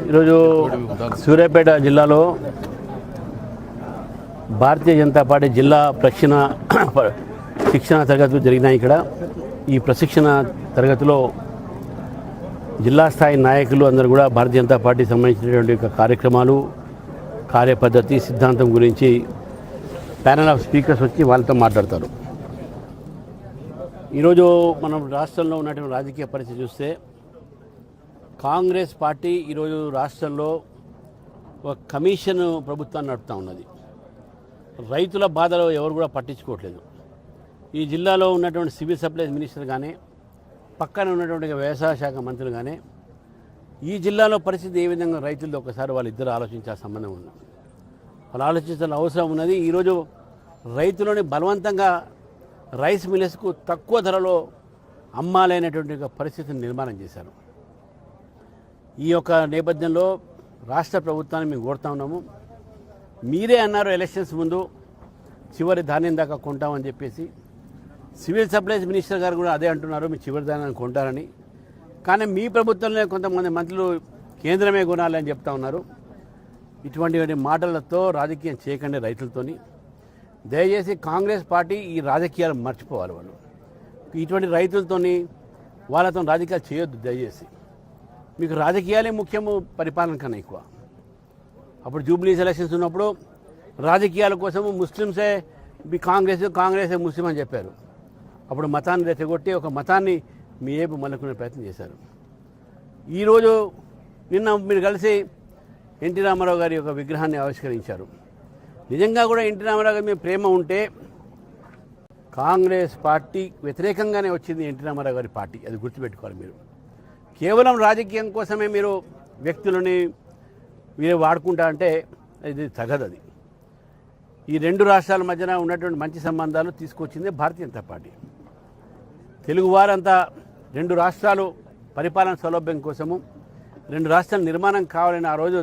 ఈరోజు సూర్యాపేట జిల్లాలో భారతీయ జనతా పార్టీ జిల్లా శిక్షణ తరగతులు జరిగినాయి. ఇక్కడ ఈ ప్రశిక్షణ తరగతిలో జిల్లా స్థాయి నాయకులు అందరూ కూడా భారతీయ జనతా పార్టీకి సంబంధించినటువంటి కార్యక్రమాలు, కార్యపద్ధతి, సిద్ధాంతం గురించి ప్యానల్ ఆఫ్ స్పీకర్స్ వచ్చి వాళ్ళతో మాట్లాడతారు. ఈరోజు మనం రాష్ట్రంలో ఉన్నటువంటి రాజకీయ పరిస్థితి చూస్తే కాంగ్రెస్ పార్టీ ఈరోజు రాష్ట్రంలో ఒక కమిషన్ ప్రభుత్వాన్ని నడుపుతూ ఉన్నది. రైతుల బాధలు ఎవరు కూడా పట్టించుకోవట్లేదు. ఈ జిల్లాలో ఉన్నటువంటి సివిల్ సప్లైస్ మినిస్టర్ కానీ, పక్కన ఉన్నటువంటి వ్యవసాయ శాఖ మంత్రులు కానీ, ఈ జిల్లాలో పరిస్థితి ఏ విధంగా రైతులతో ఒకసారి వాళ్ళిద్దరు ఆలోచించాల్సిన సంబంధం ఉంది. వాళ్ళు ఆలోచించాల్సిన అవసరం ఉన్నది. ఈరోజు రైతులని బలవంతంగా రైస్ మిల్లర్స్కు తక్కువ ధరలో అమ్మాలనేటువంటి పరిస్థితిని నిర్మాణం చేశారు. ఈ యొక్క నేపథ్యంలో రాష్ట్ర ప్రభుత్వాన్ని మేము కోరుతా ఉన్నాము. మీరే అన్నారు ఎలక్షన్స్ ముందు చివరి ధాన్యం దాకా కొంటామని చెప్పేసి. సివిల్ సప్లైస్ మినిస్టర్ గారు కూడా అదే అంటున్నారు, మీ చివరి ధాన్యాన్ని కొంటారని. కానీ మీ ప్రభుత్వంలో కొంతమంది మంత్రులు కేంద్రమే కొనాలని చెప్తా ఉన్నారు. ఇటువంటి మాటలతో రాజకీయం చేయకండి రైతులతోని. దయచేసి కాంగ్రెస్ పార్టీ ఈ రాజకీయాలు మర్చిపోవాలి. వాళ్ళు ఇటువంటి రైతులతోని వాళ్ళతో రాజకీయాలు చేయొద్దు. దయచేసి మీకు రాజకీయాలే ముఖ్యము పరిపాలన కన్నా ఎక్కువ. అప్పుడు జూబ్లీస్ ఎలక్షన్స్ ఉన్నప్పుడు రాజకీయాల కోసము ముస్లింసే కాంగ్రెసే ముస్లిం అని చెప్పారు. అప్పుడు మతాన్ని రెచ్చగొట్టి ఒక మతాన్ని మీ ఏపు మలుకునే ప్రయత్నం చేశారు. ఈరోజు నిన్న మీరు కలిసి ఎన్టీ రామారావు గారి యొక్క విగ్రహాన్ని ఆవిష్కరించారు. నిజంగా కూడా ఎన్టీ రామారావు గారి మీద ప్రేమ ఉంటే కాంగ్రెస్ పార్టీ వ్యతిరేకంగానే వచ్చింది ఎన్టీ రామారావు గారి పార్టీ. అది గుర్తుపెట్టుకోవాలి. మీరు కేవలం రాజకీయం కోసమే మీరు వ్యక్తులని మీరు వాడుకుంటా అంటే ఇది తగదు. అది ఈ రెండు రాష్ట్రాల మధ్యన ఉన్నటువంటి మంచి సంబంధాలు తీసుకొచ్చింది భారతీయ జనతా పార్టీ. తెలుగువారంతా రెండు రాష్ట్రాలు పరిపాలన సౌలభ్యం కోసము, రెండు రాష్ట్రాల నిర్మాణం కావాలని ఆ రోజు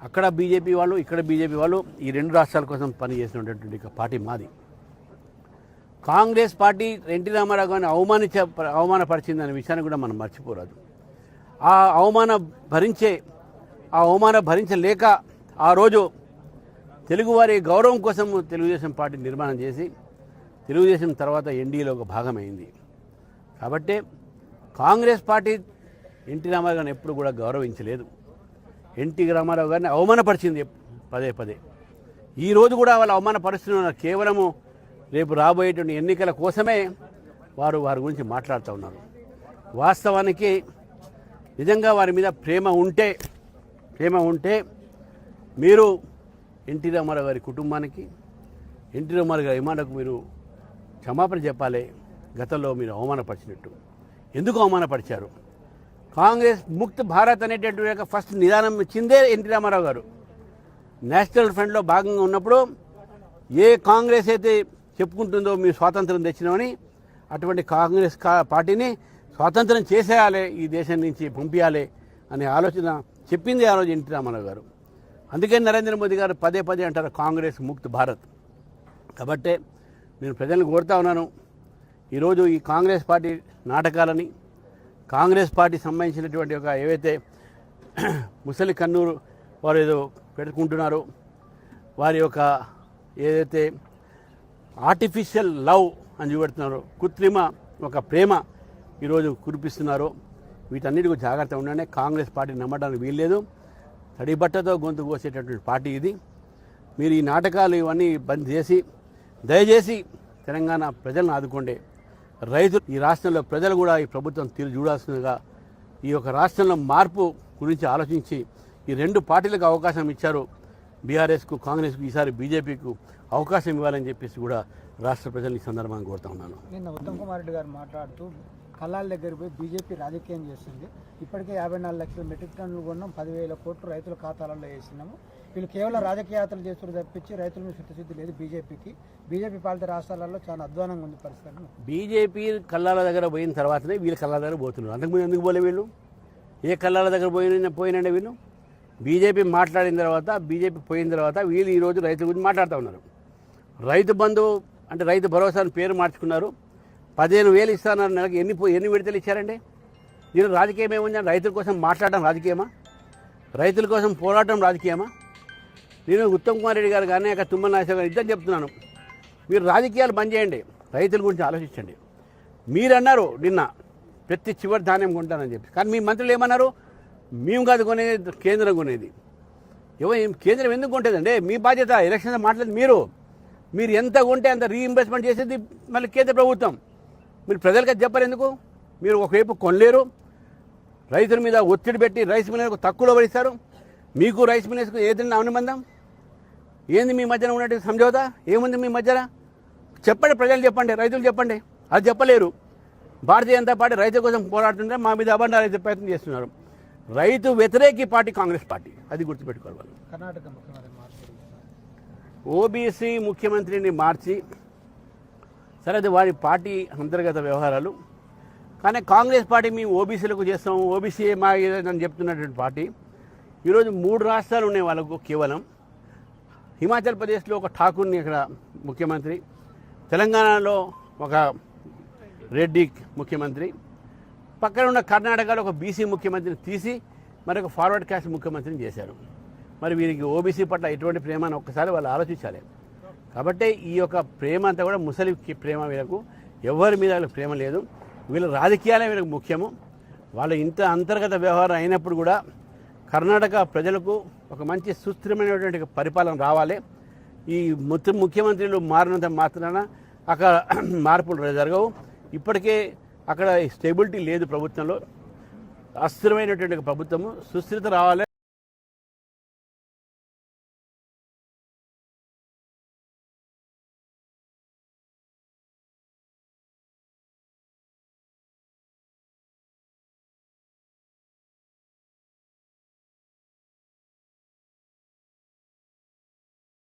అక్కడ బీజేపీ వాళ్ళు, ఇక్కడ బీజేపీ వాళ్ళు ఈ రెండు రాష్ట్రాల కోసం పనిచేసినటువంటి పార్టీ మాది. కాంగ్రెస్ పార్టీ ఎన్టీ రామారావు గారిని అవమానపరిచిందనే విషయాన్ని కూడా మనం మర్చిపోరాదు. ఆ అవమానం భరించలేక ఆ రోజు తెలుగువారి గౌరవం కోసం తెలుగుదేశం పార్టీ నిర్మాణం చేసి తెలుగుదేశం తర్వాత ఎన్డీఏలో ఒక భాగమైంది. కాబట్టి కాంగ్రెస్ పార్టీ ఎన్టీ రామారావు గారిని ఎప్పుడు కూడా గౌరవించలేదు. ఎన్టీ రామారావు గారిని అవమానపరిచింది పదే పదే. ఈరోజు కూడా వాళ్ళు అవమానపరుస్తున్నారు. కేవలము రేపు రాబోయేటువంటి ఎన్నికల కోసమే వారి గురించి మాట్లాడుతూ ఉన్నారు. వాస్తవానికి నిజంగా వారి మీద ప్రేమ ఉంటే మీరు ఎన్టీ రామారావు గారి కుటుంబానికి, ఎన్టీ రామారావు గారి అభిమానులకు మీరు క్షమాపణ చెప్పాలి. గతంలో మీరు అవమానపరిచినట్టు ఎందుకు అవమానపరిచారు? కాంగ్రెస్ ముక్త్ భారత్ అనేటటువంటి ఫస్ట్ నిదానం ఇచ్చిందే ఎన్టీ రామారావు గారు. నేషనల్ ఫ్రంట్లో భాగంగా ఉన్నప్పుడు ఏ కాంగ్రెస్ అయితే చెప్పుకుంటుందో మీరు స్వాతంత్రం తెచ్చినామని, అటువంటి కాంగ్రెస్ పార్టీని స్వాతంత్రం చేసేయాలి, ఈ దేశం నుంచి పంపించాలి అనే ఆలోచన చెప్పింది ఆ రోజు ఎన్టీ రామారావు గారు. అందుకని నరేంద్ర మోదీ గారు పదే పదే అంటారు కాంగ్రెస్ ముక్త్ భారత్. కాబట్టి నేను ప్రజలను కోరుతా ఉన్నాను, ఈరోజు ఈ కాంగ్రెస్ పార్టీ నాటకాలని, కాంగ్రెస్ పార్టీ సంబంధించినటువంటి ఒక ఏవైతే ముసలి కన్నూరు వారు ఏదో పెట్టుకుంటున్నారో, వారి యొక్క ఏదైతే ఆర్టిఫిషియల్ లవ్ అని చూపెడుతున్నారో, కృత్రిమ ఒక ప్రేమ ఈరోజు కురిపిస్తున్నారో, వీటన్నిటికీ జాగ్రత్త ఉండండి. కాంగ్రెస్ పార్టీ నమ్మడానికి వీల్లేదు. తడిబట్టతో గొంతు కోసేటటువంటి పార్టీ ఇది. మీరు ఈ నాటకాలు ఇవన్నీ బంద్ చేసి దయచేసి తెలంగాణ ప్రజలను ఆదుకోండి. రైతులు, ఈ రాష్ట్రంలో ప్రజలు కూడా ఈ ప్రభుత్వం తీరు చూడాల్సిందిగా, ఈ యొక్క రాష్ట్రంలో మార్పు గురించి ఆలోచించి ఈ రెండు పార్టీలకు అవకాశం ఇచ్చారు. బీఆర్ఎస్కు, కాంగ్రెస్కు, ఈసారి బీజేపీకు అవకాశం ఇవ్వాలని చెప్పేసి కూడా రాష్ట్ర ప్రజల్ని ఈ సందర్భంగా కోరుతా ఉన్నాను. నిన్న ఉత్తమ్ కుమార్ రెడ్డి గారు మాట్లాడుతూ కళ్ళాల దగ్గర పోయి బీజేపీ రాజకీయం చేస్తుంది. ఇప్పటికే 54 లక్షల మెట్రిక్ టన్నులు కొన్నాం, 10,000 కోట్లు రైతుల ఖాతాలలో వేసినాము. వీళ్ళు కేవలం రాజకీయాలు చేస్తున్నారు తప్పించి రైతుల మీద చిత్తశుద్ధి లేదు బీజేపీకి. బీజేపీ పాలిత రాష్ట్రాలలో చాలా అధ్వానంగా ఉంది పరిస్థితి. బీజేపీ కళ్ళాల దగ్గర పోయిన తర్వాతనే వీళ్ళు కళ్ళాల దగ్గర పోతున్నారు. అంతకుముందు ఎందుకు పోలే వీళ్ళు? ఏ కళ్ళాల దగ్గర పోయినండి వీళ్ళు? బీజేపీ మాట్లాడిన తర్వాత, బీజేపీ పోయిన తర్వాత వీళ్ళు ఈరోజు రైతుల గురించి మాట్లాడుతూ ఉన్నారు. రైతు బంధు అంటే రైతు భరోసాని పేరు మార్చుకున్నారు. 15,000 ఇస్తానన్నారు. నెలకు ఎన్ని విడతలు ఇచ్చారండి? దీని రాజకీయం ఏముంది? రైతుల కోసం మాట్లాడడం రాజకీయమా? రైతుల కోసం పోరాటం రాజకీయమా? నేను ఉత్తమ్ కుమార్ రెడ్డి గారు కానీ అక్కడ తుమ్మల నాగేశ్వర గారు ఇద్దరు చెప్తున్నాను, మీరు రాజకీయాలు బంద్ చేయండి, రైతుల గురించి ఆలోచించండి. మీరు అన్నారు నిన్న ప్రతి చివరి ధాన్యం కొంటానని చెప్పి, కానీ మీ మంత్రులు ఏమన్నారు? మేము కాదు కొనేది, కేంద్రం కొనేది. కేంద్రం ఎందుకు కొంటేదండి? మీ బాధ్యత. ఎలక్షన్ మాట్లాడేది మీరు ఎంత కొంటే అంత రీఇంబర్స్మెంట్ చేసేది మళ్ళీ కేంద్ర ప్రభుత్వం. మీరు ప్రజలకు అది చెప్పరు ఎందుకు? మీరు ఒకవైపు కొనలేరు, రైతుల మీద ఒత్తిడి పెట్టి రైస్ మిల్లర్లకు తక్కువలో పడిస్తారు. మీకు రైస్ మిల్లర్స్కు ఏదైనా అనుబంధం ఏంది? మీ మధ్యన ఉన్నట్టు సమझौता ఏముంది మీ మధ్యన? చెప్పండి, ప్రజలు చెప్పండి, రైతులు చెప్పండి. అది చెప్పలేరు. భారతీయ జనతా పార్టీ రైతుల కోసం పోరాడుతుంటే మా మీద అబండాలు అయితే ప్రయత్నం చేస్తున్నారు. రైతు వ్యతిరేకి పార్టీ కాంగ్రెస్ పార్టీ, అది గుర్తుపెట్టుకోవాలి వాళ్ళు. కర్ణాటక ముఖ్యమంత్రి మార్చి ఓబీసీ ముఖ్యమంత్రిని మార్చి, సరే అది వారి పార్టీ అంతర్గత వ్యవహారాలు. కానీ కాంగ్రెస్ పార్టీ మేము ఓబీసీలకు చేస్తాం, ఓబీసీ మా అని చెప్తున్నటువంటి పార్టీ ఈరోజు 3 రాష్ట్రాలు ఉన్నాయి వాళ్ళకు. కేవలం హిమాచల్ ప్రదేశ్లో ఒక ఠాకూర్ని ఇక్కడ ముఖ్యమంత్రి, తెలంగాణలో ఒక రెడ్డి ముఖ్యమంత్రి, పక్కన ఉన్న కర్ణాటకలో ఒక బీసీ ముఖ్యమంత్రిని తీసి మరొక ఫార్వర్డ్ క్యాస్ట్ ముఖ్యమంత్రిని చేశారు. మరి వీరికి ఓబీసీ పట్ల ఎటువంటి ప్రేమ అని ఒక్కసారి వాళ్ళు ఆలోచించాలి. కాబట్టి ఈ యొక్క ప్రేమ అంతా కూడా ముసలి ప్రేమ, వీళ్ళకు ఎవరి మీద వీళ్ళకి ప్రేమ లేదు. వీళ్ళ రాజకీయాలే వీళ్ళకి ముఖ్యము. వాళ్ళ ఇంత అంతర్గత వ్యవహారం అయినప్పుడు కూడా కర్ణాటక ప్రజలకు ఒక మంచి సుస్థిరమైనటువంటి పరిపాలన రావాలి. ఈ ముఖ్యమంత్రులు మారినంత మాత్రాన అక్కడ మార్పులు జరగవు. ఇప్పటికే అక్కడ స్టెబిలిటీ లేదు ప్రభుత్వంలో, అస్థిరమైనటువంటి ప్రభుత్వము, సుస్థిరత రావాలి.